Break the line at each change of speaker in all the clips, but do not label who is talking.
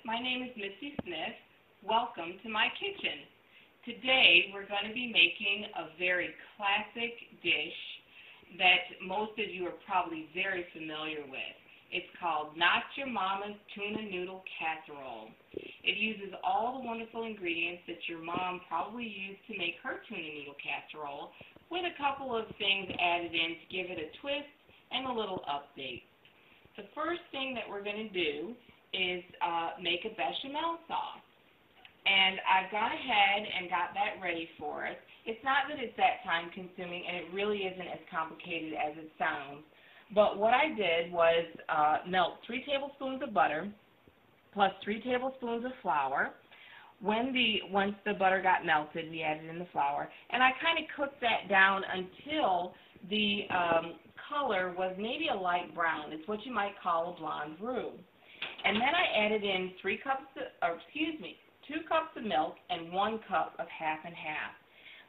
my name is Missy Smith. Welcome to my kitchen. Today we're going to be making a very classic dish that most of you are probably very familiar with. It's called Not Your Mama's Tuna Noodle Casserole. It uses all the wonderful ingredients that your mom probably used to make her tuna noodle casserole, with a couple of things added in to give it a twist and a little update. The first thing that we're going to do is make a bechamel sauce. And I've gone ahead and got that ready for us. It's not that it's that time consuming, and it really isn't as complicated as it sounds. But what I did was melt 3 tablespoons of butter plus 3 tablespoons of flour. Once the butter got melted, we added in the flour. And I kind of cooked that down until the color was maybe a light brown. It's what you might call a blonde roux. And then I added in 2 cups of milk and 1 cup of half and half.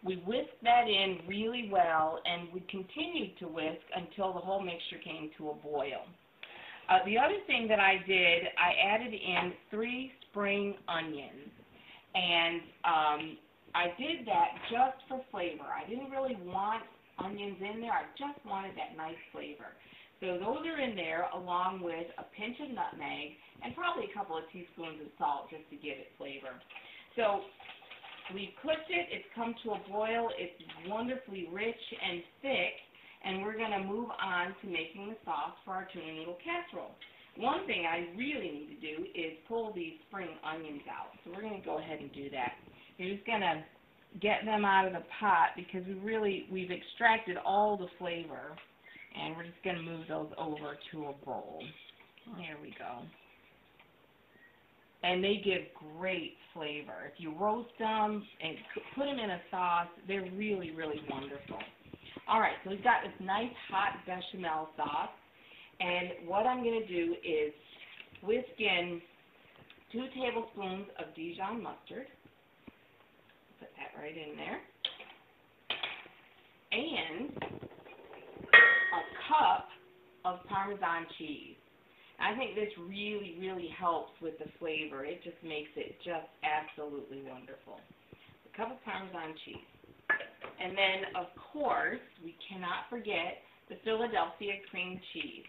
We whisked that in really well, and we continued to whisk until the whole mixture came to a boil. The other thing that I did, I added in 3 spring onions. And I did that just for flavor. I didn't really want onions in there. I just wanted that nice flavor. So those are in there, along with a pinch of nutmeg and probably a couple of teaspoons of salt just to give it flavor. So we've cooked it. It's come to a boil. It's wonderfully rich and thick, and we're going to move on to making the sauce for our tuna noodle casserole. One thing I really need to do is pull these spring onions out. So we're going to go ahead and do that. You're just going to get them out of the pot because we've extracted all the flavor, and we're just going to move those over to a bowl. There we go. And they give great flavor. If you roast them and put them in a sauce, they're really, really wonderful. All right, so we've got this nice hot bechamel sauce, and what I'm going to do is whisk in 2 tablespoons of Dijon mustard. Put that right in there. And a cup of Parmesan cheese. I think this really, really helps with the flavor. It just makes it just absolutely wonderful. A cup of Parmesan cheese. And then, of course, we cannot forget the Philadelphia cream cheese.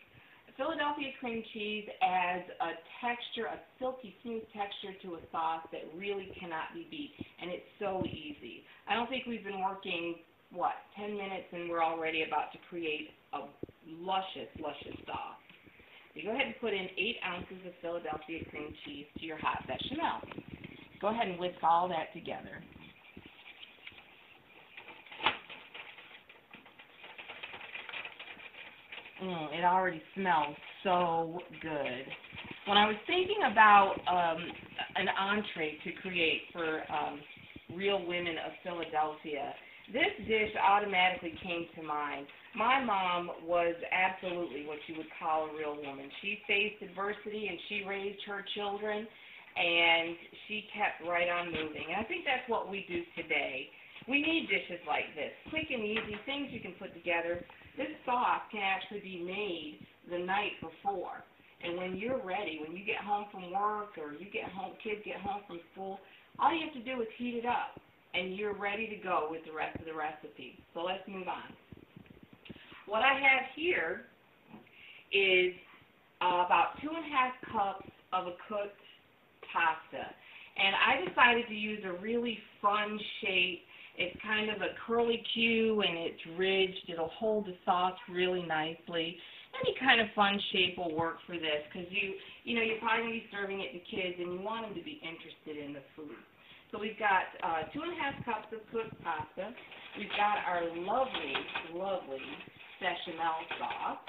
The Philadelphia cream cheese adds a texture, a silky smooth texture to a sauce that really cannot be beat, and it's so easy. I don't think we've been working, 10 minutes, and we're already about to create a luscious, luscious sauce. You go ahead and put in 8 ounces of Philadelphia cream cheese to your hot bechamel. Go ahead and whisk all that together. It already smells so good. When I was thinking about an entree to create for real women of Philadelphia, this dish automatically came to mind. My mom was absolutely what you would call a real woman. She faced adversity and she raised her children, and she kept right on moving. And I think that's what we do today. We need dishes like this, quick and easy, things you can put together. This sauce can actually be made the night before. And when you're ready, when you get home from work or you get home, kids get home from school, all you have to do is heat it up, and you're ready to go with the rest of the recipe. So let's move on. What I have here is about 2½ cups of a cooked pasta. And I decided to use a really fun shape. It's kind of a curly Q, and it's ridged. It'll hold the sauce really nicely. Any kind of fun shape will work for this because you're probably going to be serving it to kids, and you want them to be interested in the food. So we've got 2½ cups of cooked pasta. We've got our lovely, lovely bechamel sauce.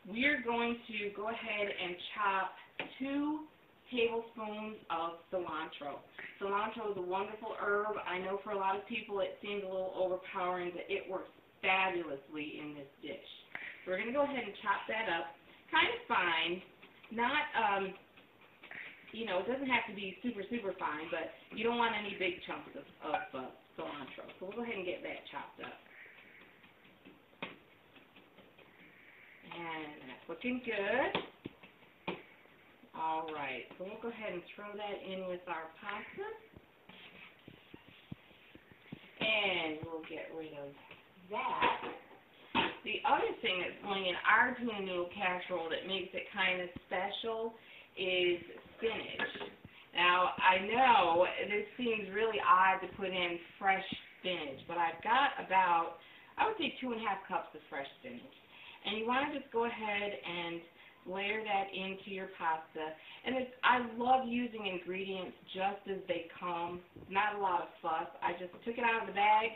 We're going to go ahead and chop 2 tablespoons of cilantro. Cilantro is a wonderful herb. I know for a lot of people it seems a little overpowering, but it works fabulously in this dish. So we're going to go ahead and chop that up kind of fine. Not, it doesn't have to be super, super fine, but you don't want any big chunks of cilantro. So we'll go ahead and get that chopped up. And that's looking good. All right. right, so we'll go ahead and throw that in with our pasta. And we'll get rid of that. The other thing that's going in our tuna noodle casserole that makes it kind of special is spinach. Now, I know this seems really odd to put in fresh spinach, but I've got about, I would say, 2.5 cups of fresh spinach. And you want to just go ahead and layer that into your pasta. And I love using ingredients just as they come, not a lot of fuss. I just took it out of the bag,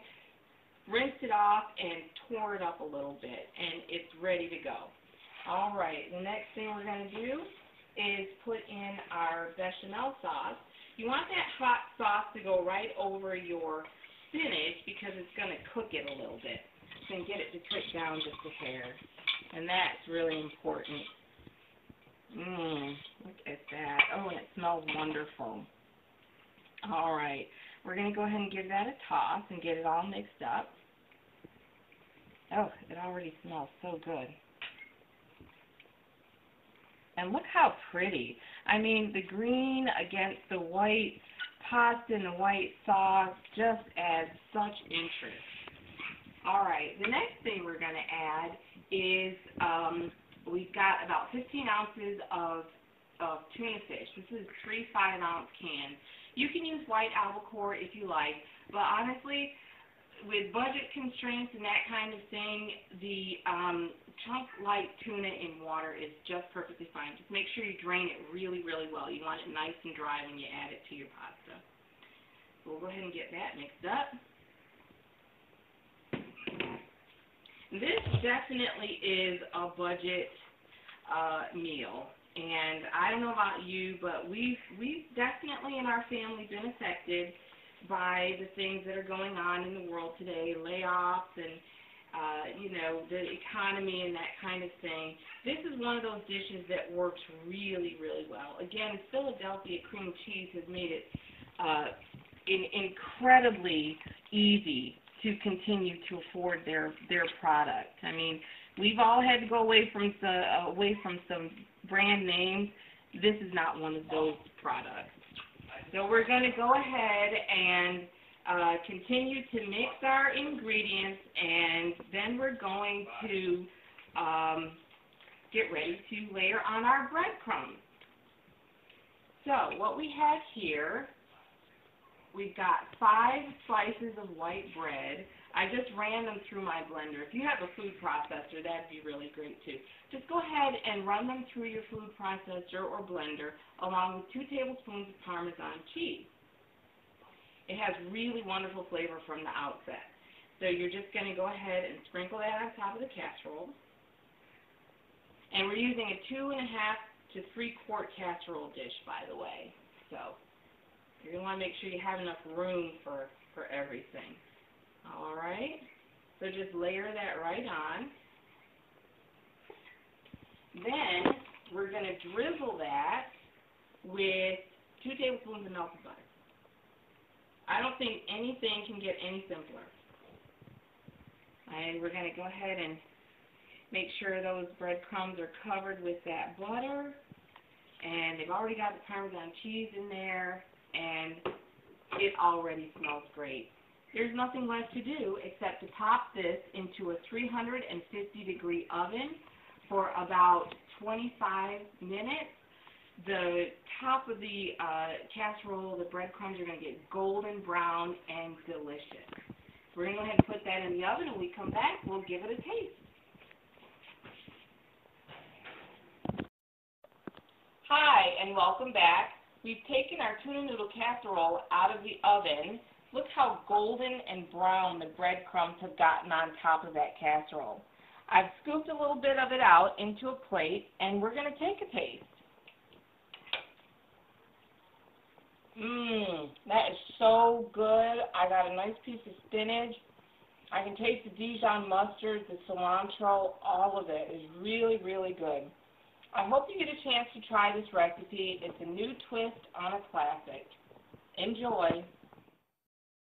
rinsed it off, and tore it up a little bit, and it's ready to go. All right, the next thing we're going to do is put in our bechamel sauce. You want that hot sauce to go right over your spinach because it's going to cook it a little bit. So you can get it to cook down just a hair, and that's really important. Look at that. Oh, and it smells wonderful. All right, we're going to go ahead and give that a toss and get it all mixed up. Oh, it already smells so good. And look how pretty. I mean, the green against the white pasta and the white sauce just adds such interest. All right, the next thing we're going to add is we've got about 15 ounces of tuna fish. This is 3 5-ounce cans. You can use white albacore if you like, but honestly, with budget constraints and that kind of thing, the chunk light tuna in water is just perfectly fine. Just make sure you drain it really, really well. You want it nice and dry when you add it to your pasta. So we'll go ahead and get that mixed up. This definitely is a budget meal, and I don't know about you, but we've definitely in our family been affected by the things that are going on in the world today, layoffs and you know, the economy and that kind of thing. This is one of those dishes that works really, really well. Again, Philadelphia cream cheese has made it incredibly easy to continue to afford their product. I mean, we've all had to go away from some brand names. This is not one of those products. So we're going to go ahead and continue to mix our ingredients, and then we're going to get ready to layer on our breadcrumbs. So what we have here, we've got 5 slices of white bread. I just ran them through my blender. If you have a food processor, that'd be really great too. Just go ahead and run them through your food processor or blender along with 2 tablespoons of Parmesan cheese. It has really wonderful flavor from the outset. So you're just going to go ahead and sprinkle that on top of the casserole. And we're using a 2.5 to 3-quart casserole dish, by the way. So you're going to want to make sure you have enough room for everything. All right, so just layer that right on. Then we're going to drizzle that with 2 tablespoons of melted butter. I don't think anything can get any simpler. And we're going to go ahead and make sure those breadcrumbs are covered with that butter. And they've already got the Parmesan cheese in there, and it already smells great. There's nothing left to do except to pop this into a 350-degree oven for about 25 minutes. The top of the casserole, the breadcrumbs are going to get golden brown and delicious. We're going to go ahead and put that in the oven, and when we come back, we'll give it a taste. Hi, and welcome back. We've taken our tuna noodle casserole out of the oven. Look how golden and brown the breadcrumbs have gotten on top of that casserole. I've scooped a little bit of it out into a plate, and we're going to take a taste. That is so good. I got a nice piece of spinach. I can taste the Dijon mustard, the cilantro, all of it is really, really good. I hope you get a chance to try this recipe. It's a new twist on a classic. Enjoy.